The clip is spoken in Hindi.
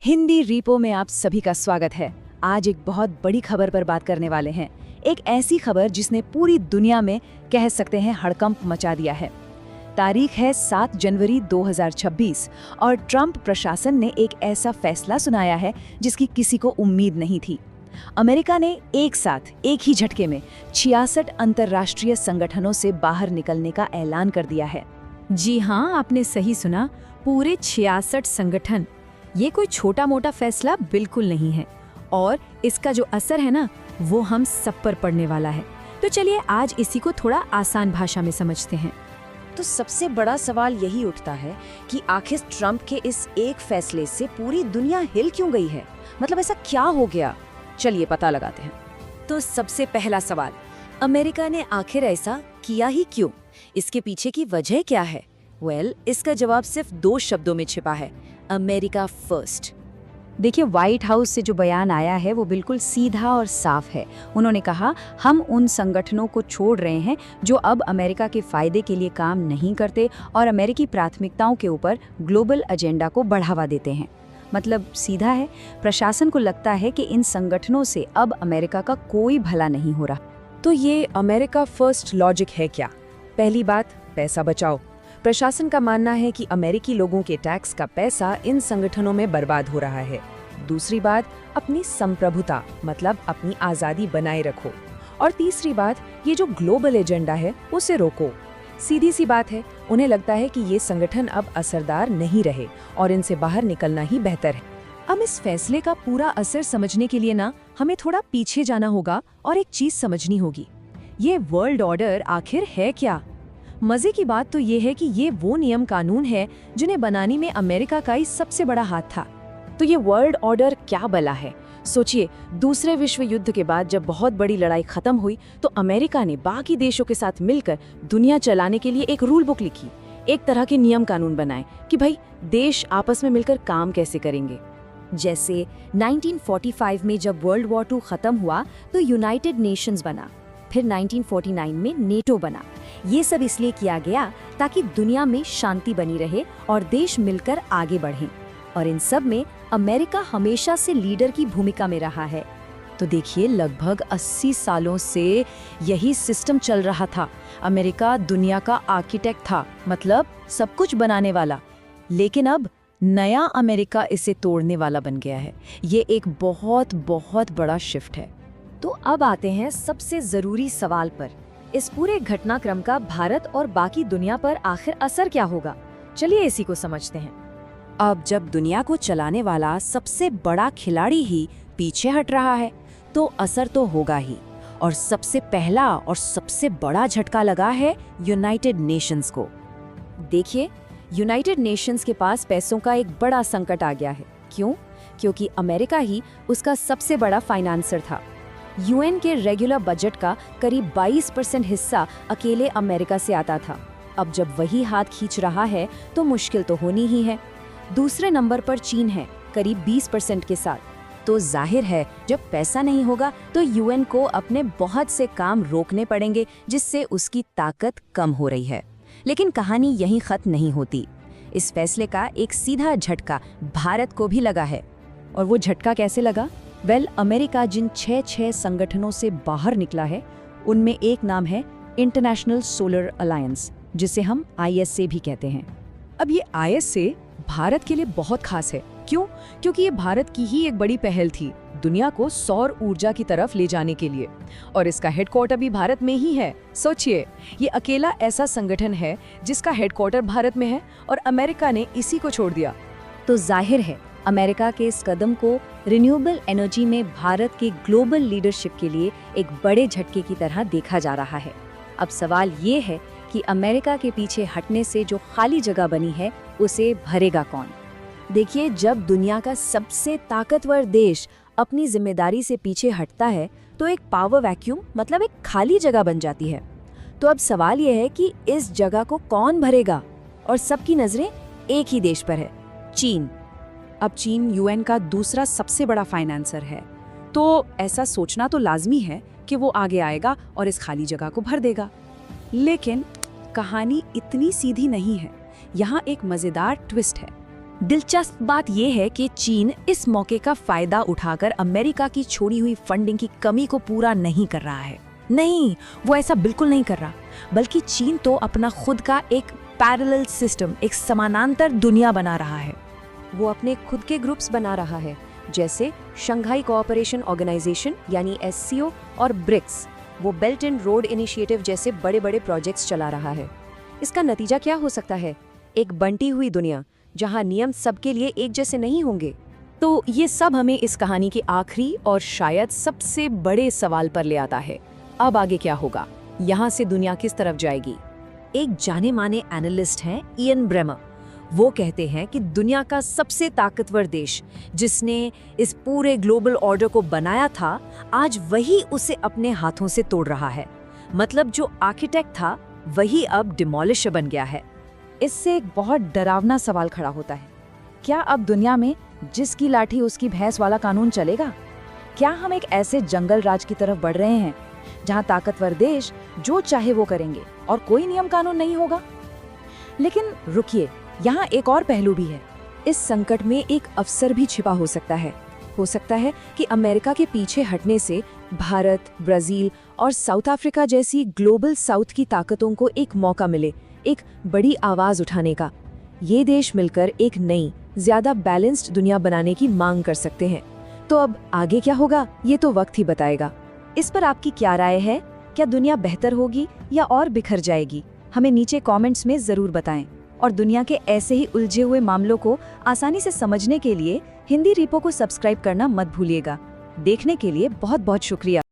हिंदी रीपो में आप सभी का स्वागत है। आज एक बहुत बड़ी खबर पर बात करने वाले हैं। एक ऐसी खबर जिसने पूरी दुनिया में कह सकते हैं हड़कंप मचा दिया है। तारीख है 7 जनवरी 2026 और ट्रंप प्रशासन ने एक ऐसा फैसला सुनाया है जिसकी किसी को उम्मीद नहीं थी। अमेरिका ने एक साथ एक ही झटके में 66 अंतर्राष्ट्रीय संगठनों से बाहर निकलने का ऐलान कर दिया है। जी हाँ, आपने सही सुना, पूरे 66 संगठन। ये कोई छोटा मोटा फैसला बिल्कुल नहीं है और इसका जो असर है ना, वो हम सब पर पड़ने वाला है। तो चलिए आज इसी को थोड़ा आसान भाषा में समझते हैं। तो सबसे बड़ा सवाल यही उठता है कि आखिर ट्रंप के इस एक फैसले से पूरी दुनिया हिल क्यों गई है? मतलब ऐसा क्या हो गया? चलिए पता लगाते हैं। तो सबसे पहला सवाल, अमेरिका ने आखिर ऐसा किया ही क्यों? इसके पीछे की वजह क्या है? इसका जवाब सिर्फ 2 शब्दों में छिपा है, अमेरिका फर्स्ट। देखिए, व्हाइट हाउस से जो बयान आया है वो बिल्कुल सीधा और साफ है। उन्होंने कहा, हम उन संगठनों को छोड़ रहे हैं जो अब अमेरिका के फायदे के लिए काम नहीं करते और अमेरिकी प्राथमिकताओं के ऊपर ग्लोबल एजेंडा को बढ़ावा देते हैं। मतलब सीधा है, प्रशासन को लगता है कि इन संगठनों से अब अमेरिका का कोई भला नहीं हो रहा। तो ये अमेरिका फर्स्ट लॉजिक है क्या? पहली बात, पैसा बचाओ। प्रशासन का मानना है कि अमेरिकी लोगों के टैक्स का पैसा इन संगठनों में बर्बाद हो रहा है। दूसरी बात, अपनी संप्रभुता, मतलब अपनी आज़ादी बनाए रखो। और तीसरी बात, ये जो ग्लोबल एजेंडा है उसे रोको। सीधी सी बात है, उन्हें लगता है कि ये संगठन अब असरदार नहीं रहे और इनसे बाहर निकलना ही बेहतर है। अब इस फैसले का पूरा असर समझने के लिए ना हमें थोड़ा पीछे जाना होगा और एक चीज समझनी होगी, ये वर्ल्ड ऑर्डर आखिर है क्या? मजे की बात तो ये है कि ये वो नियम कानून है जिन्हें बनाने में अमेरिका का ही सबसे बड़ा हाथ था। तो ये वर्ल्ड ऑर्डर क्या भला है? सोचिए, दूसरे विश्व युद्ध के बाद जब बहुत बड़ी लड़ाई खत्म हुई तो अमेरिका ने बाकी देशों के साथ मिलकर दुनिया चलाने के लिए एक रूल बुक लिखी, एक तरह के नियम कानून बनाए कि भाई देश आपस में मिलकर काम कैसे करेंगे। जैसे 1945 में जब वर्ल्ड वॉर 2 खत्म हुआ तो यूनाइटेड नेशंस बना, फिर 1949 में नेटो बना। ये सब इसलिए किया गया ताकि दुनिया में शांति बनी रहे और देश मिलकर आगे बढ़ें। और इन सब में अमेरिका हमेशा से लीडर की भूमिका में रहा है। तो देखिए, लगभग 80 सालों से यही सिस्टम चल रहा था। अमेरिका दुनिया का आर्किटेक्ट था, मतलब सब कुछ बनाने वाला। लेकिन अब नया अमेरिका इसे तोड़ने वाला बन गया है। ये एक बहुत बहुत बड़ा शिफ्ट है। तो अब आते हैं सबसे जरूरी सवाल पर, इस पूरे घटनाक्रम का भारत और बाकी दुनिया पर आखिर असर क्या होगा? चलिए इसी को समझते हैं। अब जब दुनिया को चलाने वाला सबसे बड़ा खिलाड़ी ही पीछे हट रहा है तो असर तो होगा ही। और सबसे पहला और सबसे बड़ा झटका लगा है यूनाइटेड नेशंस को। देखिए, यूनाइटेड नेशंस के पास पैसों का एक बड़ा संकट आ गया है। क्यों? क्योंकि अमेरिका ही उसका सबसे बड़ा फाइनेंसर था। यूएन के रेगुलर बजट का करीब 22% हिस्सा अकेले अमेरिका से आता था। अब जब वही हाथ खींच रहा है तो मुश्किल तो होनी ही है। दूसरे नंबर पर चीन है, करीब 20% के साथ। तो जाहिर है, जब पैसा नहीं होगा तो यूएन को अपने बहुत से काम रोकने पड़ेंगे, जिससे उसकी ताकत कम हो रही है। लेकिन कहानी यहीं खत्म नहीं होती। इस फैसले का एक सीधा झटका भारत को भी लगा है। और वो झटका कैसे लगा? अमेरिका जिन 6 संगठनों से बाहर निकला है, उनमें एक नाम है इंटरनेशनल सोलर अलायंस, जिसे हम ISA भी कहते हैं। अब ये ISA भारत के लिए बहुत खास है। क्यों? क्योंकि ये भारत की ही एक बड़ी पहल थी दुनिया को सौर ऊर्जा की तरफ ले जाने के लिए, और इसका हेडक्वार्टर भी भारत में ही है। सोचिए, ये अकेला ऐसा संगठन है जिसका हेडक्वार्टर भारत में है और अमेरिका ने इसी को छोड़ दिया। तो जाहिर है, अमेरिका के इस कदम को रिन्यूएबल एनर्जी में भारत के ग्लोबल लीडरशिप के लिए एक बड़े झटके की तरह देखा जा रहा है। अब सवाल ये है कि अमेरिका के पीछे हटने से जो खाली जगह बनी है उसे भरेगा कौन? देखिए, जब दुनिया का सबसे ताकतवर देश अपनी जिम्मेदारी से पीछे हटता है तो एक पावर वैक्यूम, मतलब एक खाली जगह बन जाती है। तो अब सवाल ये है कि इस जगह को कौन भरेगा? और सबकी नजरें एक ही देश पर है, चीन। अब चीन यूएन का दूसरा सबसे बड़ा फाइनेंसर है, तो ऐसा सोचना तो लाजमी है कि वो आगे आएगा और इस खाली जगह को भर देगा। लेकिन कहानी इतनी सीधी नहीं है। यहाँ एक मजेदार ट्विस्ट है। दिलचस्प बात यह है कि चीन इस मौके का फायदा उठाकर अमेरिका की छोड़ी हुई फंडिंग की कमी को पूरा नहीं कर रहा है। नहीं, वो ऐसा बिल्कुल नहीं कर रहा, बल्कि चीन तो अपना खुद का एक पैरेलल सिस्टम, एक समानांतर दुनिया बना रहा है। वो अपने खुद के ग्रुप्स बना रहा है, जैसे शंघाई कोऑपरेशन ऑर्गेनाइजेशन यानी SCO और ब्रिक्स। वो बेल्ट एंड रोड इनिशिएटिव जैसे बड़े बड़े प्रोजेक्ट्स चला रहा है। इसका नतीजा क्या हो सकता है? एक बंटी हुई दुनिया जहां नियम सबके लिए एक जैसे नहीं होंगे। तो ये सब हमें इस कहानी के आखिरी और शायद सबसे बड़े सवाल पर ले आता है, अब आगे क्या होगा? यहाँ से दुनिया किस तरफ जाएगी? एक जाने माने एनालिस्ट हैं इयन ब्रेमर। वो कहते हैं कि दुनिया का सबसे ताकतवर देश जिसने इस पूरे ग्लोबल ऑर्डर को बनाया था, आज वही उसे अपने हाथों से तोड़ रहा है। मतलब जो आर्किटेक्ट था वही अब डिमोलिशर बन गया है। इससे एक बहुत डरावना सवाल खड़ा होता है, क्या अब दुनिया में जिसकी लाठी उसकी भैंस वाला कानून चलेगा? क्या हम एक ऐसे जंगल राज की तरफ बढ़ रहे हैं जहां ताकतवर देश जो चाहे वो करेंगे और कोई नियम कानून नहीं होगा? लेकिन रुकिए, यहाँ एक और पहलू भी है। इस संकट में एक अवसर भी छिपा हो सकता है। हो सकता है कि अमेरिका के पीछे हटने से भारत, ब्राजील और साउथ अफ्रीका जैसी ग्लोबल साउथ की ताकतों को एक मौका मिले, एक बड़ी आवाज उठाने का। ये देश मिलकर एक नई, ज्यादा बैलेंस्ड दुनिया बनाने की मांग कर सकते हैं। तो अब आगे क्या होगा, ये तो वक्त ही बताएगा। इस पर आपकी क्या राय है? क्या दुनिया बेहतर होगी या और बिखर जाएगी? हमें नीचे कमेंट्स में जरूर बताएं। और दुनिया के ऐसे ही उलझे हुए मामलों को आसानी से समझने के लिए हिंदी रिपो को सब्सक्राइब करना मत भूलिएगा। देखने के लिए बहुत बहुत शुक्रिया।